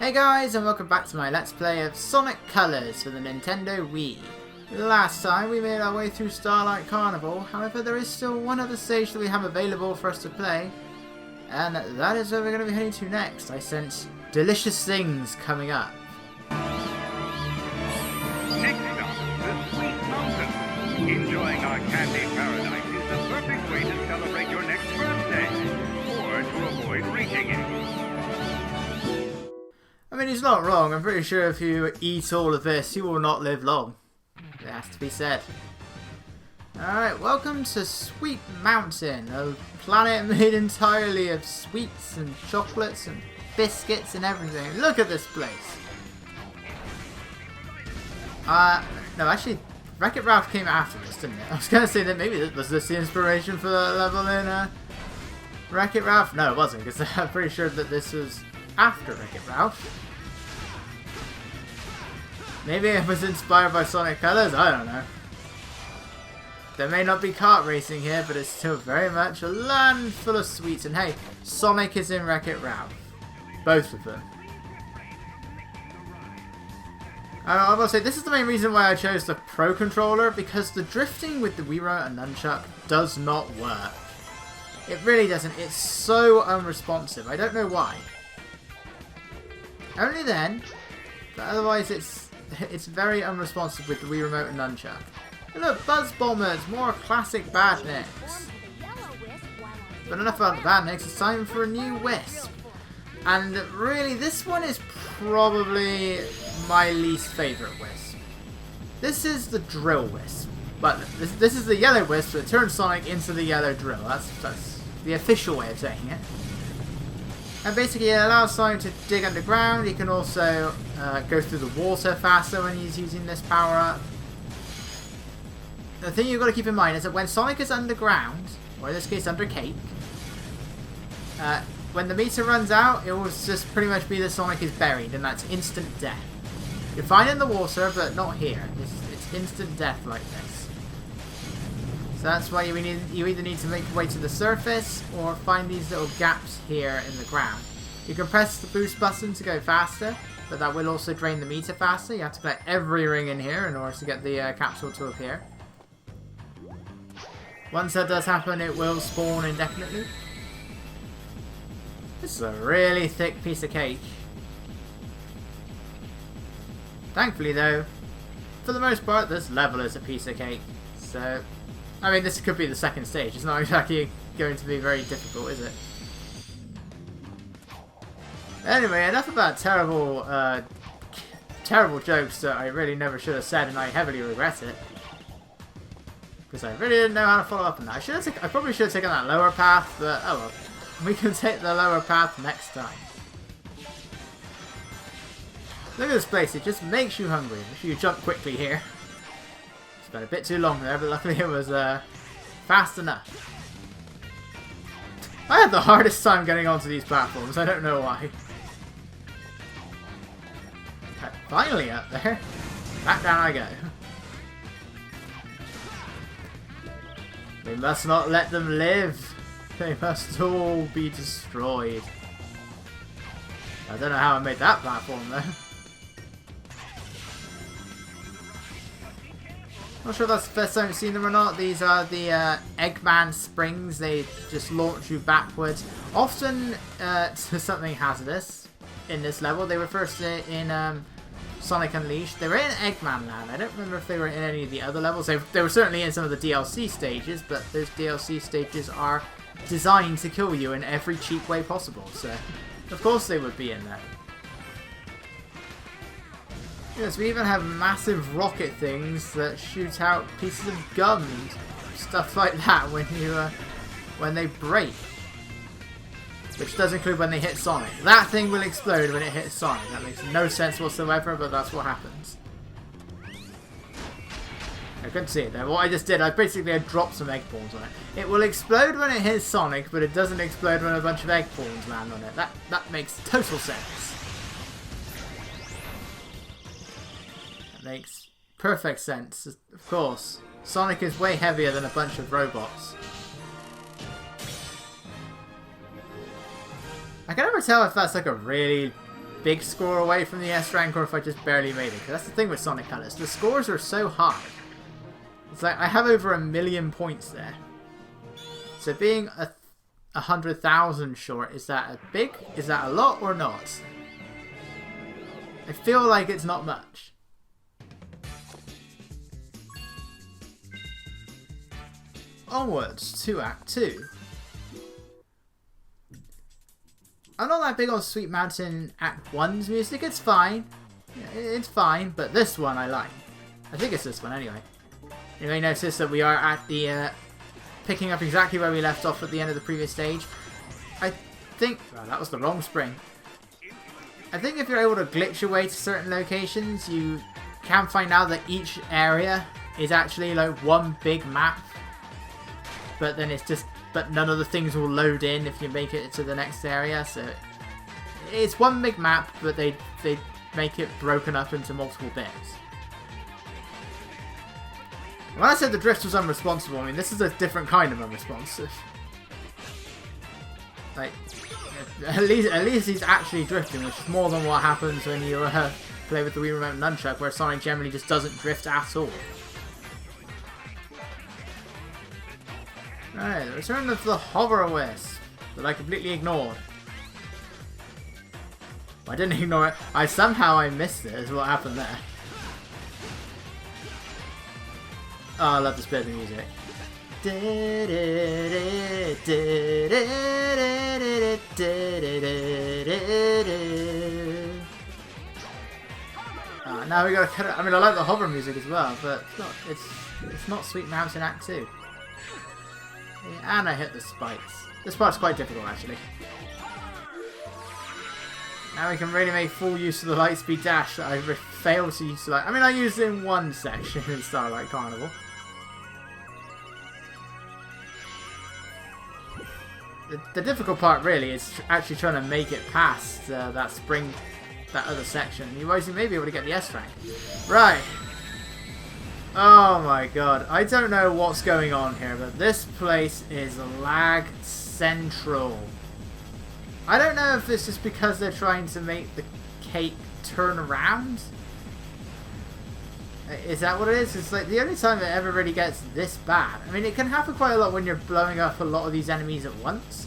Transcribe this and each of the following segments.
Hey guys, and welcome back to my Let's Play of Sonic Colors for the Nintendo Wii. Last time we made our way through Starlight Carnival, however there is still one other stage that we have available for us to play, and that is where we're going to be heading to next. I sense delicious things coming up. Next up, the Sweet Mountain. Enjoying our candy paradise is the perfect way to celebrate your next birthday, or to avoid reaching it. I mean, he's not wrong. I'm pretty sure if you eat all of this, you will not live long. It has to be said. Alright, welcome to Sweet Mountain, a planet made entirely of sweets and chocolates and biscuits and everything. Look at this place. No, actually, Wreck-It Ralph came after this, didn't it? I was going to say that maybe was this the inspiration for the level in Wreck-It Ralph? No, it wasn't, because I'm pretty sure that this was after Wreck-It Ralph. Maybe it was inspired by Sonic Colors, I don't know. There may not be kart racing here, but it's still very much a land full of sweets. And hey, Sonic is in Wreck-It Ralph. Both of them. I will say, this is the main reason why I chose the Pro Controller, because the drifting with the Wii Remote and Nunchuck does not work. It really doesn't. It's so unresponsive. I don't know why. Only then, but otherwise it's very unresponsive with the Wii Remote and Nunchuck. And look, Buzz Bombers, more classic badniks. But enough about the badniks, it's time for a new Wisp. And really, this one is probably my least favourite Wisp. This is the Drill Wisp. But this is the Yellow Wisp that turns Sonic into the Yellow Drill. That's the official way of saying it. And basically it allows Sonic to dig underground. He can also go through the water faster when he's using this power-up. The thing you've got to keep in mind is that when Sonic is underground, or in this case under Cake, when the meter runs out, it will just pretty much be that Sonic is buried, and that's instant death. You're fine in the water, but not here. It's instant death like this. So that's why you either need to make your way to the surface or find these little gaps here in the ground. You can press the boost button to go faster, but that will also drain the meter faster. You have to collect every ring in here in order to get the capsule to appear. Once that does happen, it will spawn indefinitely. This is a really thick piece of cake. Thankfully though, for the most part, this level is a piece of cake. So, I mean, this could be the second stage. It's not exactly going to be very difficult, is it? Anyway, enough about terrible jokes that I really never should have said, and I heavily regret it. Because I really didn't know how to follow up on that. I probably should have taken that lower path, but oh well. We can take the lower path next time. Look at this place, it just makes you hungry. Make sure you jump quickly here. Spent a bit too long there, but luckily it was fast enough. I had the hardest time getting onto these platforms, I don't know why. Okay, finally up there. Back down I go. We must not let them live. They must all be destroyed. I don't know how I made that platform though. Not sure if that's the first time you've seen them or not. These are the Eggman springs. They just launch you backwards. Often to something hazardous in this level. They were first in Sonic Unleashed. They were in Eggman Land. I don't remember if they were in any of the other levels. They were certainly in some of the DLC stages, but those DLC stages are designed to kill you in every cheap way possible. So, of course they would be in there. Yes, we even have massive rocket things that shoot out pieces of gum and stuff like that when they break. Which does include when they hit Sonic. That thing will explode when it hits Sonic. That makes no sense whatsoever, but that's what happens. I couldn't see it there. What I just did, I dropped some egg balls on it. It will explode when it hits Sonic, but it doesn't explode when a bunch of egg balls land on it. That makes total sense. That makes perfect sense. Of course, Sonic is way heavier than a bunch of robots. I can never tell if that's like a really big score away from the S rank or if I just barely made it. Because that's the thing with Sonic Colors. The scores are so high. It's like I have over 1 million points there. So being 100,000 short, is that a big? Is that a lot or not? I feel like it's not much. Onwards to Act 2. I'm not that big on Sweet Mountain Act 1's music. It's fine. It's fine, but this one I like. I think it's this one anyway. You may notice that we are at the picking up exactly where we left off at the end of the previous stage. I think... Oh, that was the wrong spring. I think if you're able to glitch your way to certain locations, you can find out that each area is actually like one big map. But then it's just... But none of the things will load in if you make it to the next area. So it's one big map, but they make it broken up into multiple bits. When I said the drift was unresponsible, I mean this is a different kind of unresponsive. Like, at least he's actually drifting, which is more than what happens when you play with the Wii Remote Nunchuck, where Sonic generally just doesn't drift at all. Right, the return of the Hover Wisp that I completely ignored. Well, I didn't ignore it. I missed it. Is what happened there. Oh, I love this bit of the music. Now we gotta cut it. I mean, I like the hover music as well, but it's not Sweet Mountain Act 2. Yeah, and I hit the spikes. This part's quite difficult, actually. Now we can really make full use of the Lightspeed Dash that I failed to use. I mean, I used it in one section in Starlight Carnival. The difficult part really is actually trying to make it past that other section. Otherwise you may be able to get the S rank. Right. Oh my god. I don't know what's going on here, but this place is lag central. I don't know if it's just because they're trying to make the cake turn around. Is that what it is? It's like the only time it ever really gets this bad. I mean, it can happen quite a lot when you're blowing up a lot of these enemies at once.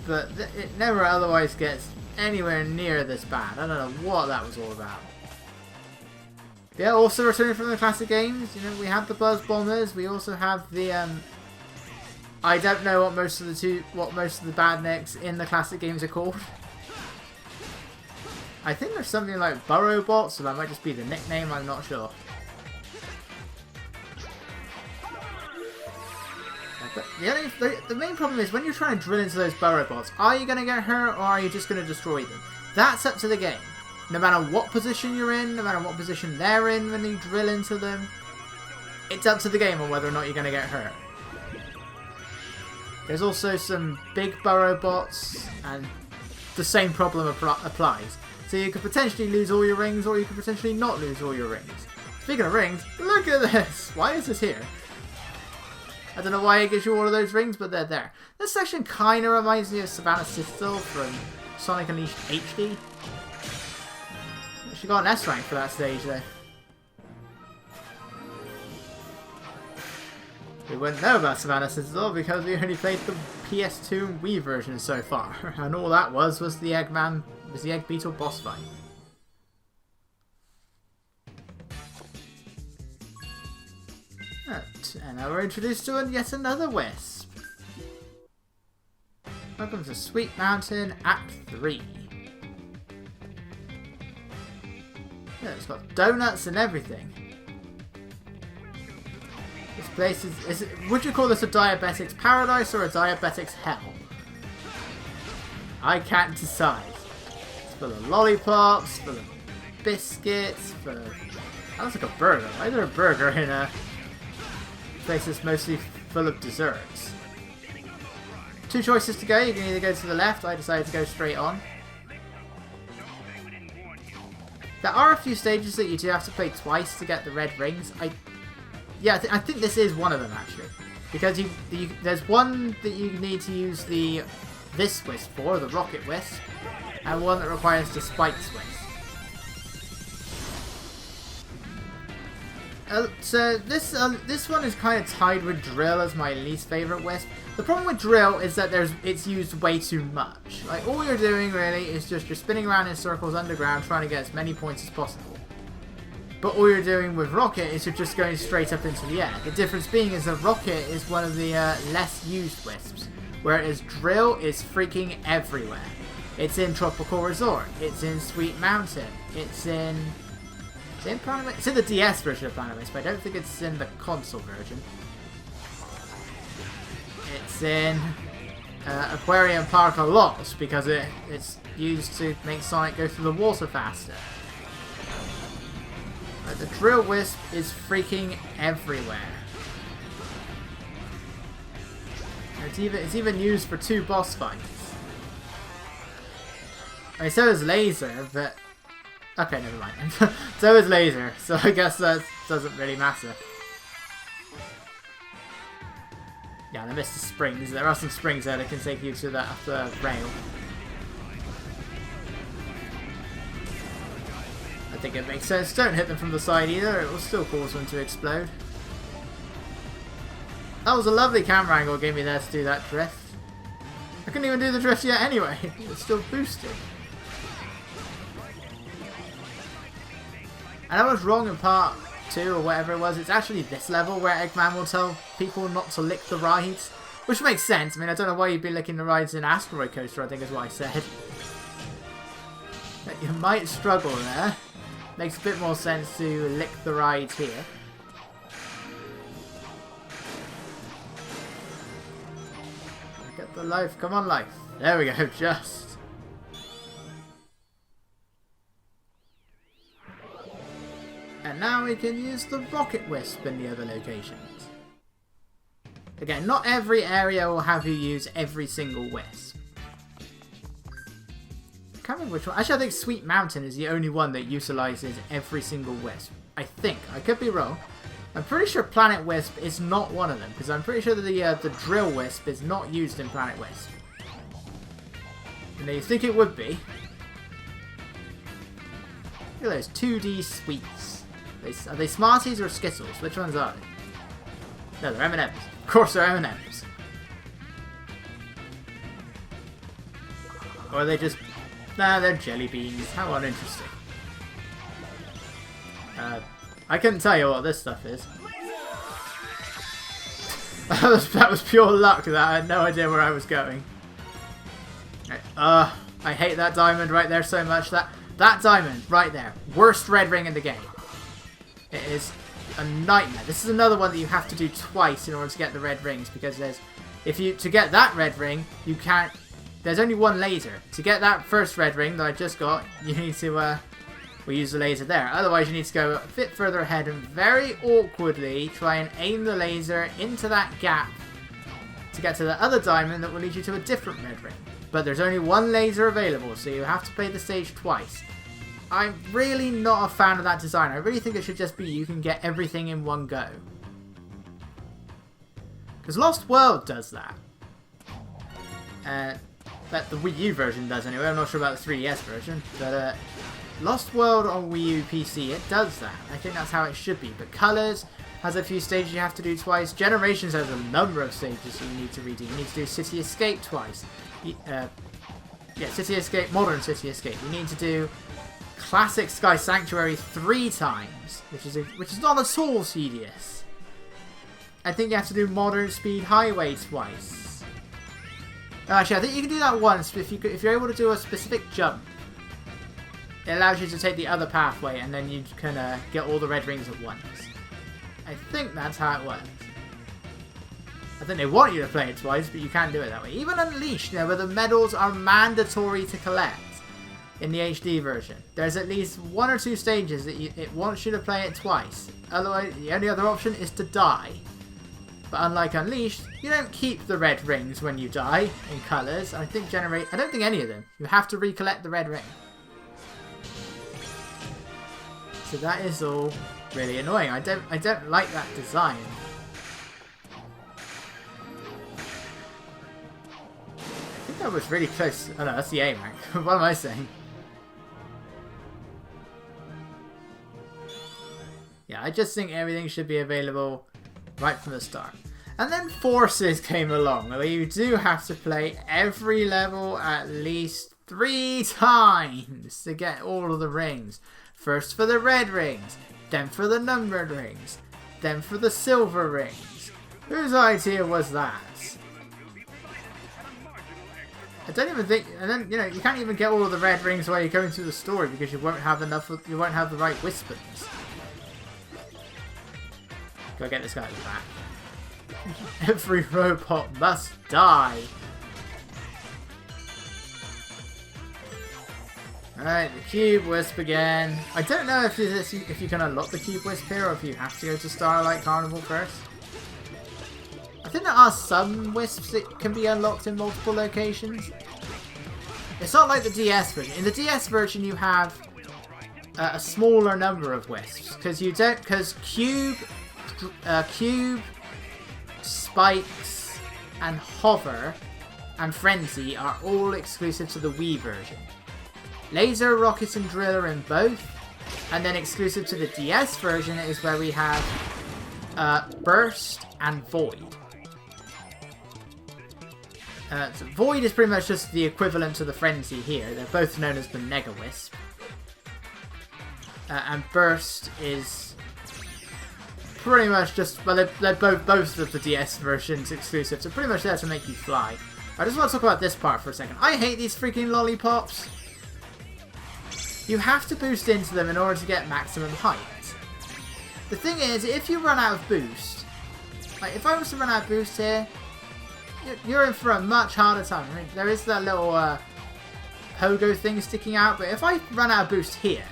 But it never otherwise gets anywhere near this bad. I don't know what that was all about. Yeah, also returning from the classic games, you know, we have the Buzz Bombers. We also have the I don't know what most of the badniks in the classic games are called. I think there's something like Burrow Bots, so that might just be the nickname, I'm not sure. But the main problem is when you're trying to drill into those Burrow Bots, are you going to get hurt or are you just going to destroy them? That's up to the game. No matter what position you're in, no matter what position they're in when you drill into them, it's up to the game on whether or not you're going to get hurt. There's also some big Burrow Bots, and the same problem applies. So you could potentially lose all your rings, or you could potentially not lose all your rings. Speaking of rings, look at this! Why is this here? I don't know why it gives you all of those rings, but they're there. This section kind of reminds me of Savannah Citadel from Sonic Unleashed HD. She got an S rank for that stage, though. We wouldn't know about Savannah Citadel because we only played the PS2 and Wii version so far, and all that was the Egg Beetle boss fight. Right, and now we're introduced to yet another Wisp. Welcome to Sweet Mountain Act 3. Yeah, it's got donuts and everything. This place is would you call this a diabetic's paradise or a diabetic's hell? I can't decide. It's full of lollipops, full of biscuits, full of... That looks like a burger. Why is there a burger in a place that's mostly full of desserts? Two choices to go. You can either go to the left. I decided to go straight on. There are a few stages that you do have to play twice to get the red rings. I think this is one of them actually, because there's one that you need to use the this wisp for, the rocket wisp, and one that requires the spikes wisp. So this one is kind of tied with drill as my least favorite wisp. The problem with drill is that it's used way too much. Like, all you're doing really is just you're spinning around in circles underground trying to get as many points as possible. But all you're doing with rocket is you're just going straight up into the air. The difference being is that rocket is one of the less used wisps, whereas drill is freaking everywhere. It's in Tropical Resort, it's in Sweet Mountain, it's in Planet Wisp. It's in the DS version of Planet Wisp, but I don't think it's in the console version. It's in Aquarium Park a lot because it's used to make Sonic go through the water faster. But the drill wisp is freaking everywhere. It's even used for 2 boss fights. I mean, so is laser, but okay, never mind. So is laser, so I guess that doesn't really matter. Yeah, I missed the springs. There are some springs there that can take you to that upper rail. I think it makes sense. Don't hit them from the side either, it will still cause them to explode. That was a lovely camera angle it gave me there to do that drift. I couldn't even do the drift yet anyway. It's still boosted. And I was wrong in part 2 or whatever it was. It's actually this level where Eggman will tell people not to lick the rides. Which makes sense. I mean, I don't know why you'd be licking the rides in Asteroid Coaster, I think is what I said. But you might struggle there. Makes a bit more sense to lick the rides here. Get the life. Come on, life. There we go, just. And now we can use the rocket wisp in the other locations. Again, not every area will have you use every single wisp. I can't remember which one. Actually, I think Sweet Mountain is the only one that utilizes every single wisp. I think. I could be wrong. I'm pretty sure Planet Wisp is not one of them, because I'm pretty sure that the Drill Wisp is not used in Planet Wisp. And you think it would be. Look at those 2D sweets. Are they Smarties or Skittles? Which ones are they? No, they're M&M's. Of course they're M&M's. Or are they just... Nah, they're jelly beans. How uninteresting. I couldn't tell you what this stuff is. that was pure luck that I had no idea where I was going. I hate that diamond right there so much. That diamond right there. Worst red ring in the game. It is a nightmare. This is another one that you have to do twice in order to get the red rings, because to get that red ring, you can't. There's only one laser. To get that first red ring that I just got, you need to we use the laser there. Otherwise, you need to go a bit further ahead and very awkwardly try and aim the laser into that gap to get to the other diamond that will lead you to a different red ring. But there's only one laser available, so you have to play the stage twice. I'm really not a fan of that design. I really think it should just be you can get everything in one go. Because Lost World does that. That the Wii U version does anyway. I'm not sure about the 3DS version. But Lost World on Wii U PC, it does that. I think that's how it should be. But Colors has a few stages you have to do twice. Generations has a number of stages you need to redo. You need to do City Escape twice. City Escape, Modern City Escape. You need to do Classic Sky Sanctuary 3 times, which is not at all tedious. I think you have to do Modern Speed Highway twice. Actually, I think you can do that once if you're able to do a specific jump. It allows you to take the other pathway, and then you can get all the red rings at once. I think that's how it works. I think they want you to play it twice, but you can't do it that way. Even Unleashed, where the medals are mandatory to collect in the HD version, there's at least 1 or 2 stages that it wants you to play it twice. Otherwise, the only other option is to die. But unlike Unleashed, you don't keep the red rings when you die in Colors. I don't think any of them. You have to recollect the red ring. So that is all really annoying. I don't like that design. I think That was really close. Oh no, that's the A rank. What am I saying? Yeah, I just think everything should be available right from the start. And then Forces came along, where you do have to play every level at least 3 times to get all of the rings. First for the red rings, then for the numbered rings, then for the silver rings. Whose idea was that? I don't even think, and then, you know, you can't even get all of the red rings while you're going through the story because you won't have enough, you won't have the right Whispers. Go get this guy at the back. Every robot must die. Alright, the Cube Wisp again. I don't know if you can unlock the Cube Wisp here or if you have to go to Starlight Carnival first. I think there are some Wisps that can be unlocked in multiple locations. It's not like the DS version. In the DS version you have a smaller number of Wisps. Because Cube, Spikes, and Hover, and Frenzy are all exclusive to the Wii version. Laser, Rocket, and Drill are in both, and then exclusive to the DS version is where we have Burst and Void. So Void is pretty much just the equivalent to the Frenzy here. They're both known as the Mega Wisp. And Burst is pretty much just, well, they're both of the DS versions exclusive, so pretty much there to make you fly. I just want to talk about this part for a second. I hate these freaking lollipops. You have to boost into them in order to get maximum height. The thing is, if you run out of boost, like if I was to run out of boost here, you're in for a much harder time. I mean, there is that little pogo thing sticking out, but if I run out of boost here,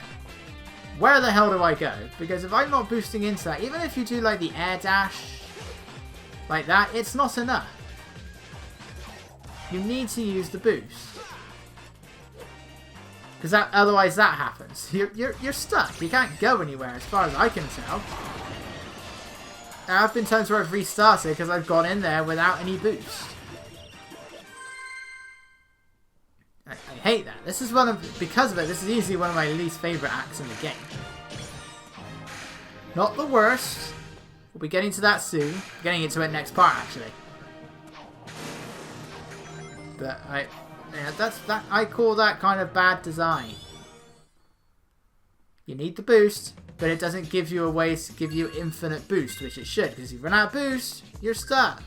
where the hell do I go? Because if I'm not boosting into that, even if you do like the air dash, like that, it's not enough. You need to use the boost. Because otherwise that happens. You're stuck. You can't go anywhere as far as I can tell. There have been times where I've restarted because I've gone in there without any boost. I hate that. This is because of it, this is easily one of my least favourite acts in the game. Not the worst. We'll be getting to that soon. Getting into it next part, actually. But I call that kind of bad design. You need the boost, but it doesn't give you a way to give you infinite boost, which it should, because if you run out of boost, you're stuck.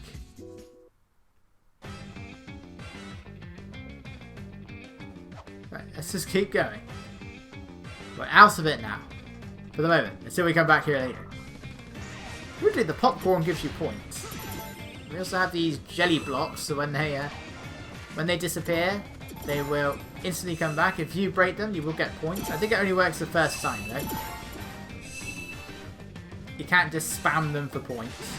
Right, let's just keep going. We're out of it now. For the moment, until we come back here later. Weirdly, the popcorn gives you points. We also have these jelly blocks, so when they disappear, they will instantly come back. If you break them, you will get points. I think it only works the first time, though. You can't just spam them for points.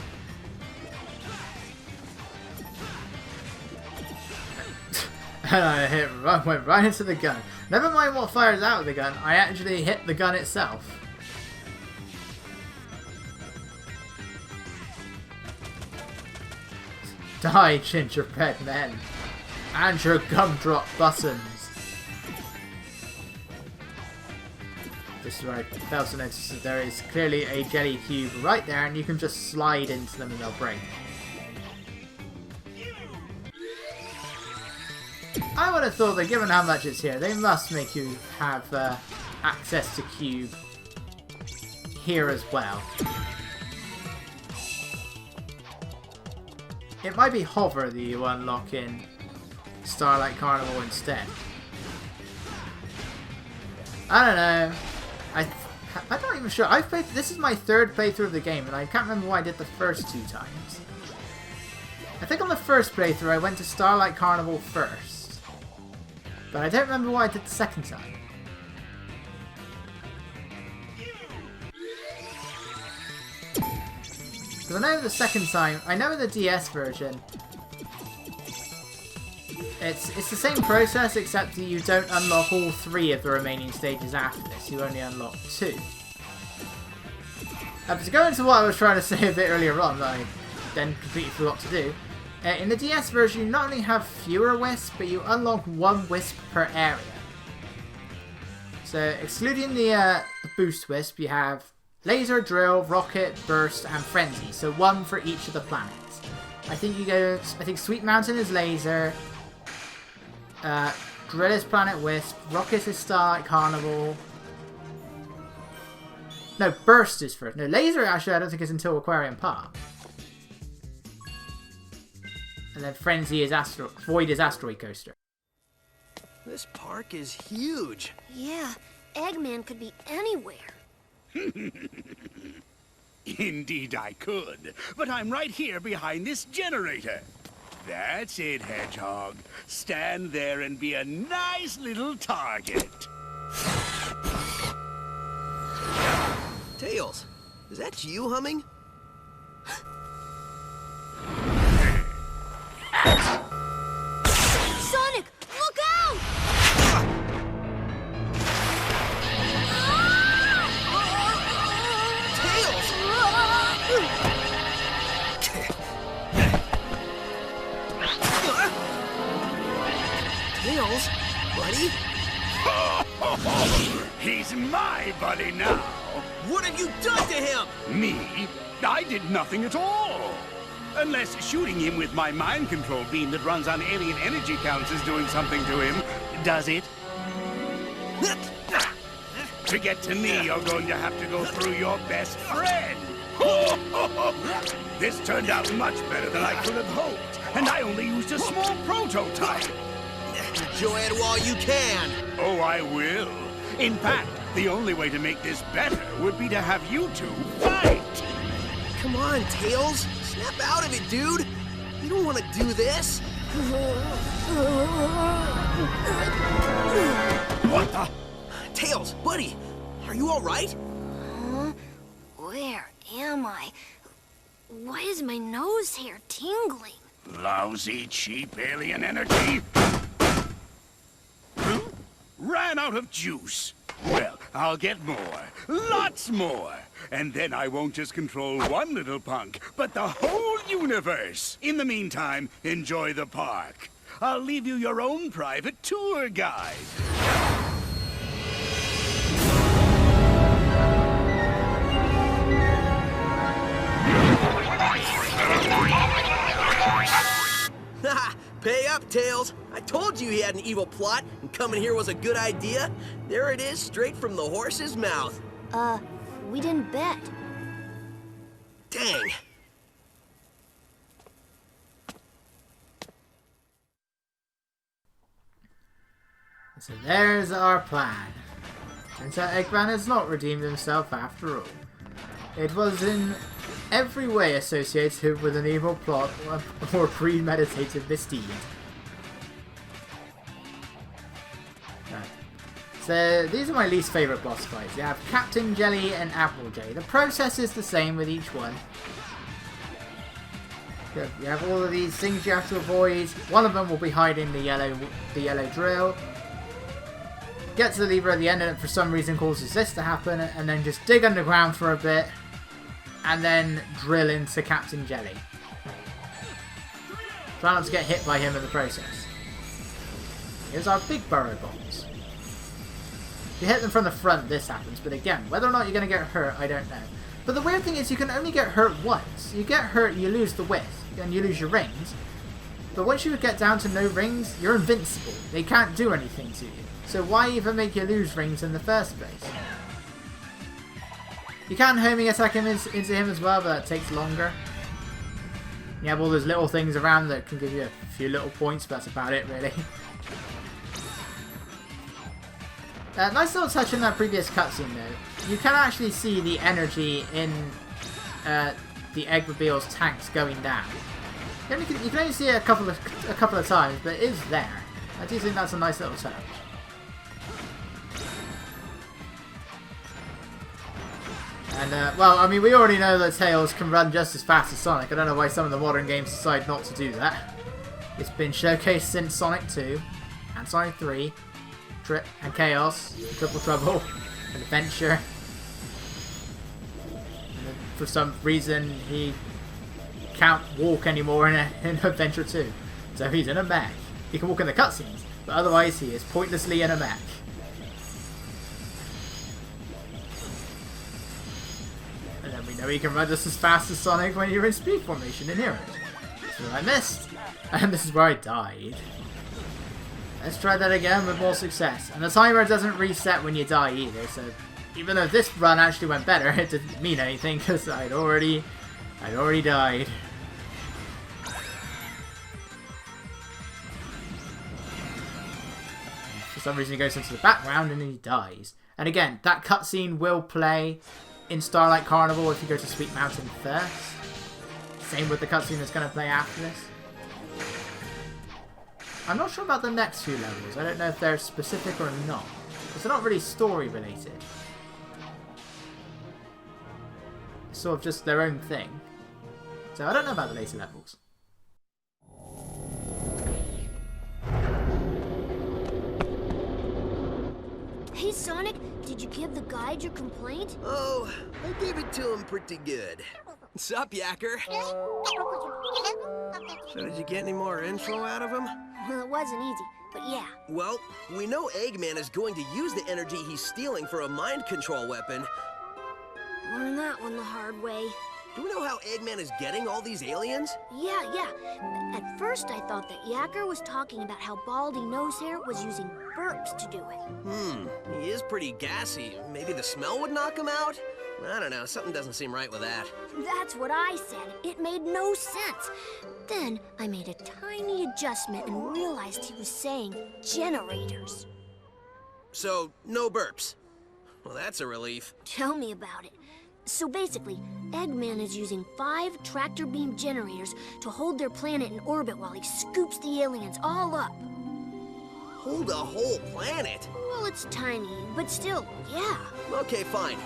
And I went right into the gun. Never mind what fires out of the gun, I actually hit the gun itself. Die, gingerbread men. And your gumdrop buttons. This is where I failed to notice that there is clearly a jelly cube right there, and you can just slide into them and they'll break. I would have thought that given how much it's here, they must make you have access to cube here as well. It might be Hover that you unlock in Starlight Carnival instead. I don't know. I'm not even sure. This is my third playthrough of the game, and I can't remember why I did the first 2 times. I think on the first playthrough I went to Starlight Carnival first, but I don't remember why I did the second time. Because I know the second time, I know in the DS version, it's the same process except that you don't unlock all 3 of the remaining stages after this, you only unlock 2. To go into what I was trying to say a bit earlier on that I then completely forgot to do, In the DS version, you not only have fewer wisps, but you unlock one wisp per area. So, excluding the boost wisp, you have laser, drill, rocket, burst, and frenzy. So one for each of the planets. I think Sweet Mountain is laser. Drill is Planet Wisp. Rocket is Starlight Carnival. No, burst is first. No, laser actually I don't think is until Aquarium Park. And then frenzy is Void is Asteroid Coaster. This park is huge. Yeah, Eggman could be anywhere. Indeed I could, but I'm right here behind this generator. That's it, Hedgehog. Stand there and be a nice little target. Tails, is that you humming? Sonic, look out! Tails! Tails, buddy? He's my buddy now. What have you done to him? Me? I did nothing at all. Unless shooting him with my mind control beam that runs on alien energy counts is doing something to him. Does it? To get to me, you're going to have to go through your best friend. This turned out much better than I could have hoped, and I only used a small prototype. Enjoy it while you can. Oh, I will. In fact, the only way to make this better would be to have you two fight. Come on, Tails. Snap out of it, dude. You don't want to do this. What the? Tails, buddy, are you all right? Huh? Where am I? Why is my nose hair tingling? Lousy, cheap alien energy. Ran out of juice. Well, I'll get more. Lots more. And then I won't just control one little punk, but the whole universe. In the meantime, enjoy the park. I'll leave you your own private tour guide. Haha, pay up, Tails. I told you he had an evil plot, and coming here was a good idea. There it is, straight from the horse's mouth. We didn't bet. Dang. So there's our plan. Turns out Eggman has not redeemed himself after all. It was in every way associated with an evil plot or premeditated misdeed. Right. So these are my least favourite boss fights. You have Captain Jelly and Applejay. The process is the same with each one. You have all of these things you have to avoid. One of them will be hiding the yellow drill. Get to the lever at the end and it for some reason causes this to happen, and then just dig underground for a bit and then drill into Captain Jelly. Try not to get hit by him in the process. Here's our big burrow bombs. If you hit them from the front, this happens, but again, whether or not you're going to get hurt, I don't know. But the weird thing is you can only get hurt once. You get hurt, you lose the width, and you lose your rings. But once you get down to no rings, you're invincible. They can't do anything to you. So why even make you lose rings in the first place? You can homing attack him into him as well, but that takes longer. You have all those little things around that can give you a few little points, but that's about it really. Nice little touch in that previous cutscene though. You can actually see the energy in the Eggmobile's tanks going down. You can only see it a couple of times, but it is there. I do think that's a nice little touch. And, well, I mean, we already know that Tails can run just as fast as Sonic. I don't know why some of the modern games decide not to do that. It's been showcased since Sonic 2, and Sonic 3, and Chaos, Triple Trouble, and Adventure. And for some reason, he can't walk anymore in Adventure 2. So he's in a mech. He can walk in the cutscenes, but otherwise he is pointlessly in a mech. And then we know he can run just as fast as Sonic when you're in speed formation in Heroes. This is what I missed. And this is where I died. Let's try that again with more success. And the timer doesn't reset when you die either, so even though this run actually went better, it didn't mean anything because I'd already died. For some reason he goes into the background and then he dies. And again, that cutscene will play in Starlight Carnival if you go to Sweet Mountain first. Same with the cutscene that's going to play after this. I'm not sure about the next few levels. I don't know if they're specific or not. Because they're not really story related. It's sort of just their own thing. So I don't know about the later levels. Hey, Sonic, did you give the guide your complaint? Oh, I gave it to him pretty good. Sup, Yacker? So did you get any more info out of him? Well, it wasn't easy, but yeah. Well, we know Eggman is going to use the energy he's stealing for a mind control weapon. Learned that one the hard way. Do we know how Eggman is getting all these aliens? Yeah. At first, I thought that Yacker was talking about how Baldy Nosehair was using burps to do it. He is pretty gassy. Maybe the smell would knock him out? I don't know, something doesn't seem right with that. That's what I said. It made no sense. Then I made a tiny adjustment and realized he was saying generators. So, no burps. Well, that's a relief. Tell me about it. So basically, Eggman is using 5 tractor beam generators to hold their planet in orbit while he scoops the aliens all up. Hold a whole planet? Well, it's tiny, but still, yeah. Okay, fine.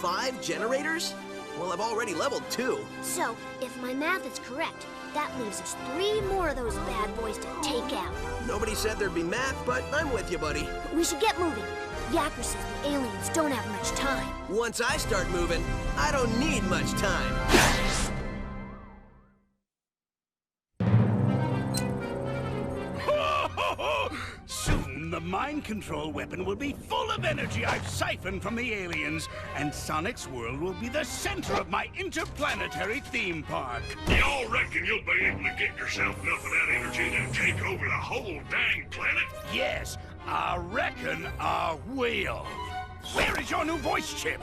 5 generators? Well, I've already leveled 2. So, if my math is correct, that leaves us 3 more of those bad boys to take out. Nobody said there'd be math, but I'm with you, buddy. We should get moving. Yacker says the aliens don't have much time. Once I start moving, I don't need much time. Soon the mind control weapon will be full of energy I've siphoned from the aliens, and Sonic's world will be the center of my interplanetary theme park. Y'all reckon you'll be able to get yourself enough of that energy to take over the whole dang planet? Yes, I reckon I will. Where is your new voice chip?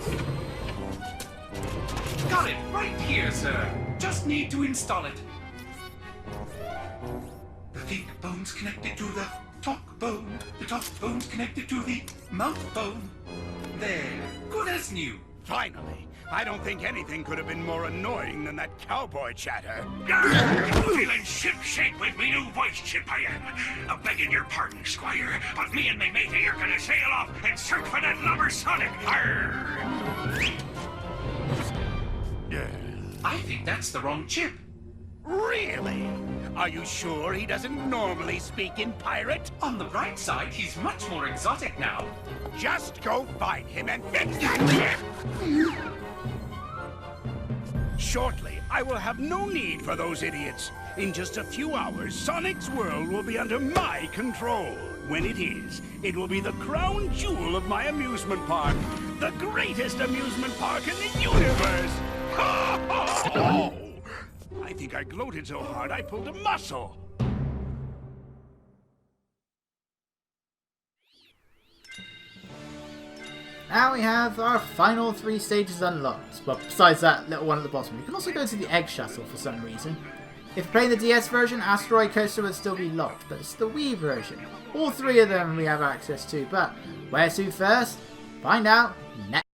Got it right here, sir. Just need to install it. The think bone's connected to the talk bone. The talk bone's connected to the mouth bone. There, good as new. Finally. I don't think anything could have been more annoying than that cowboy chatter. Feeling ship-shape with me new voice chip I am. Begging your pardon, Squire, but me and me matey are gonna sail off and search for that lubber Sonic. Arr! I think that's the wrong chip. Really? Are you sure he doesn't normally speak in pirate? On the bright side, he's much more exotic now. Just go find him and fix that chip! Shortly, I will have no need for those idiots. In just a few hours, Sonic's world will be under my control. When it is, it will be the crown jewel of my amusement park. The greatest amusement park in the universe! Ha ha ha! I think I gloated so hard I pulled a muscle. Now we have our final 3 stages unlocked. Well, besides that little one at the bottom. You can also go to the Egg Shuttle for some reason. If you play the DS version, Asteroid Coaster would still be locked, but it's the Wii version. All 3 of them we have access to, but where to first? Find out next.